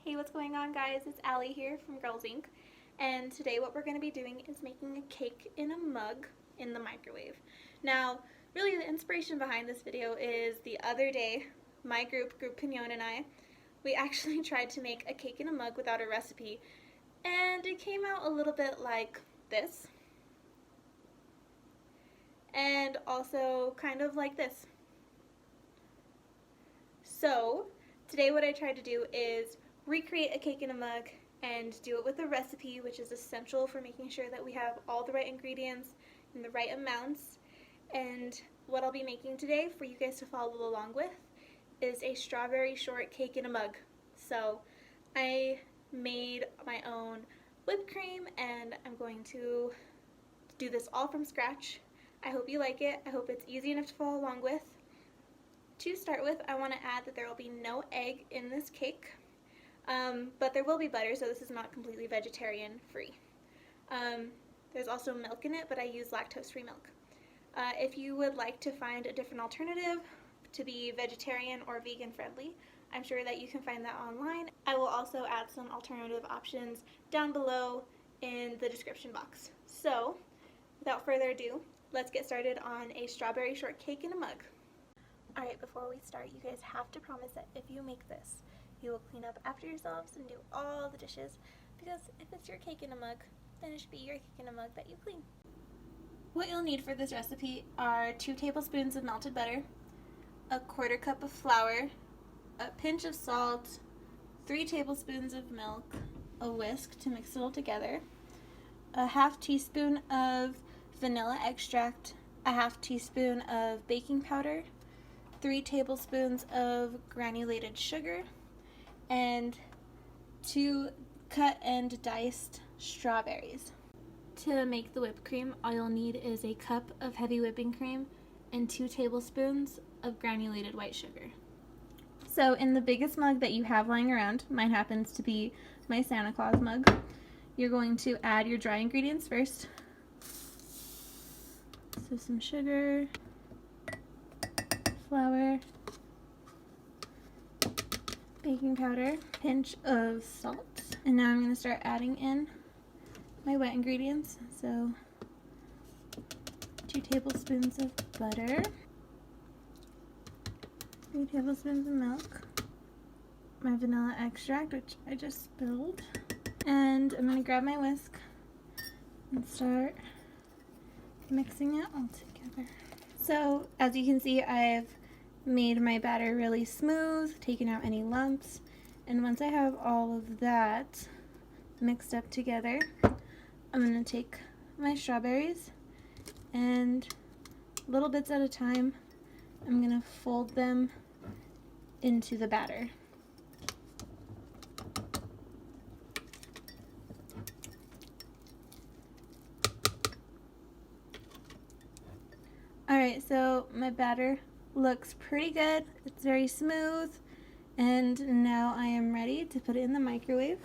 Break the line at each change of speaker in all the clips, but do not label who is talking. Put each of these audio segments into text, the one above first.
Hey, what's going on, guys? It's Allie here from Girls Inc. And today what we're going to be doing is making a cake in a mug in the microwave. Now, really the inspiration behind this video is the other day, my group Pignon and I, we actually tried to make a cake in a mug without a recipe, and it came out a little bit like this, and also kind of like this. So, today what I tried to do is recreate a cake in a mug and do it with a recipe, which is essential for making sure that we have all the right ingredients in the right amounts. And what I'll be making today for you guys to follow along with is a strawberry shortcake in a mug. So I made my own whipped cream and I'm going to do this all from scratch. I hope you like it. I hope it's easy enough to follow along with. To start with, I want to add that there will be no egg in this cake. But there will be butter, so this is not completely vegetarian free. There's also milk in it, but I use lactose-free milk. If you would like to find a different alternative to be vegetarian or vegan friendly, I'm sure that you can find that online. I will also add some alternative options down below in the description box. So, without further ado, let's get started on a strawberry shortcake in a mug. Alright, before we start, you guys have to promise that if you make this, you will clean up after yourselves and do all the dishes, because if it's your cake in a mug, then it should be your cake in a mug that you clean. What you'll need for this recipe are 2 tablespoons of melted butter, a 1/4 cup of flour, a pinch of salt, 3 tablespoons of milk, a whisk to mix it all together, a 1/2 teaspoon of vanilla extract, a 1/2 teaspoon of baking powder, 3 tablespoons of granulated sugar, and 2 cut and diced strawberries. To make the whipped cream, all you'll need is a cup of heavy whipping cream and 2 tablespoons of granulated white sugar. So in the biggest mug that you have lying around, mine happens to be my Santa Claus mug, you're going to add your dry ingredients first. So some sugar, flour, baking powder, pinch of salt, and now I'm going to start adding in my wet ingredients. So 2 tablespoons of butter, 3 tablespoons of milk, my vanilla extract, which I just spilled, and I'm going to grab my whisk and start mixing it all together. So as you can see, I've made my batter really smooth, taken out any lumps, and once I have all of that mixed up together, I'm going to take my strawberries and little bits at a time, I'm going to fold them into the batter. Alright, so my batter looks pretty good. It's very smooth, and now I am ready to put it in the microwave.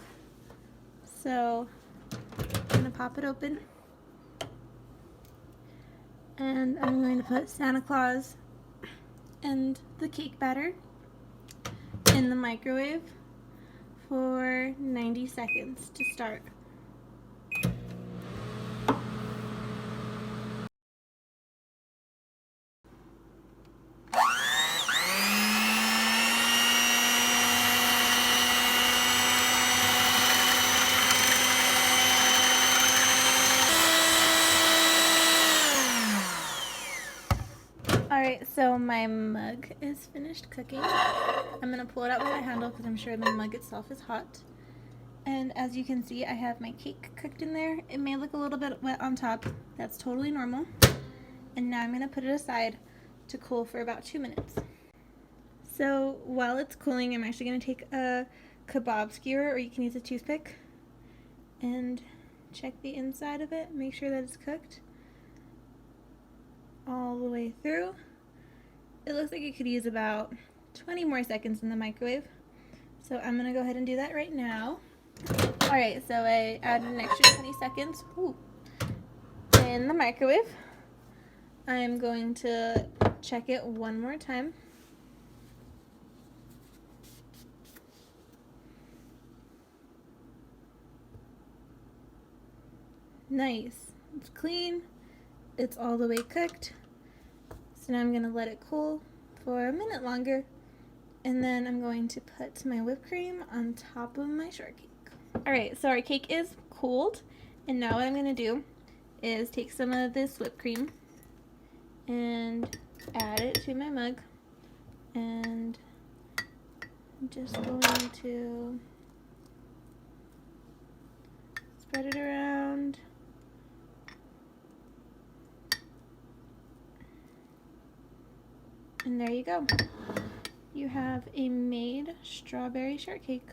So I'm going to pop it open, and I'm going to put Santa Claus and the cake batter in the microwave for 90 seconds to start. Alright, so my mug is finished cooking. I'm going to pull it out with the handle because I'm sure the mug itself is hot. And as you can see, I have my cake cooked in there. It may look a little bit wet on top. That's totally normal. And now I'm going to put it aside to cool for about 2 minutes. So while it's cooling, I'm actually going to take a kebab skewer, or you can use a toothpick, and check the inside of it. Make sure that it's cooked all the way through. It looks like it could use about 20 more seconds in the microwave. So I'm going to go ahead and do that right now. Alright, so I added an extra 20 seconds in the microwave. I'm going to check it one more time. Nice. It's clean. It's all the way cooked. So now I'm going to let it cool for a minute longer. And then I'm going to put my whipped cream on top of my shortcake. Alright, so our cake is cooled. And now what I'm going to do is take some of this whipped cream and add it to my mug. And I'm just going to spread it around. And there you go. You have a made strawberry shortcake.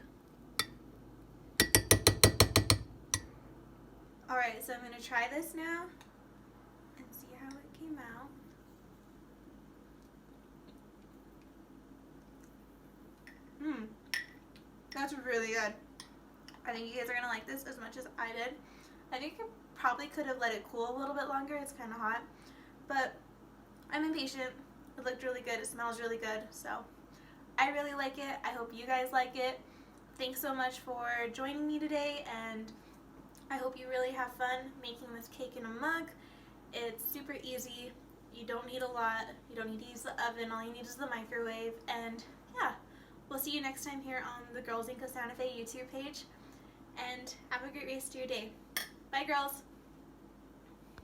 Alright, so I'm going to try this now and see how it came out. That's really good. I think you guys are going to like this as much as I did. I think I probably could have let it cool a little bit longer. It's kind of hot. But I'm impatient. It looked really good. It smells really good. So I really like it. I hope you guys like it. Thanks so much for joining me today, and I hope you really have fun making this cake in a mug. It's super easy. You don't need a lot. You don't need to use the oven. All you need is the microwave. And yeah, we'll see you next time here on the Girls Inc. of Santa Fe YouTube page. And have a great rest of your day. Bye, girls.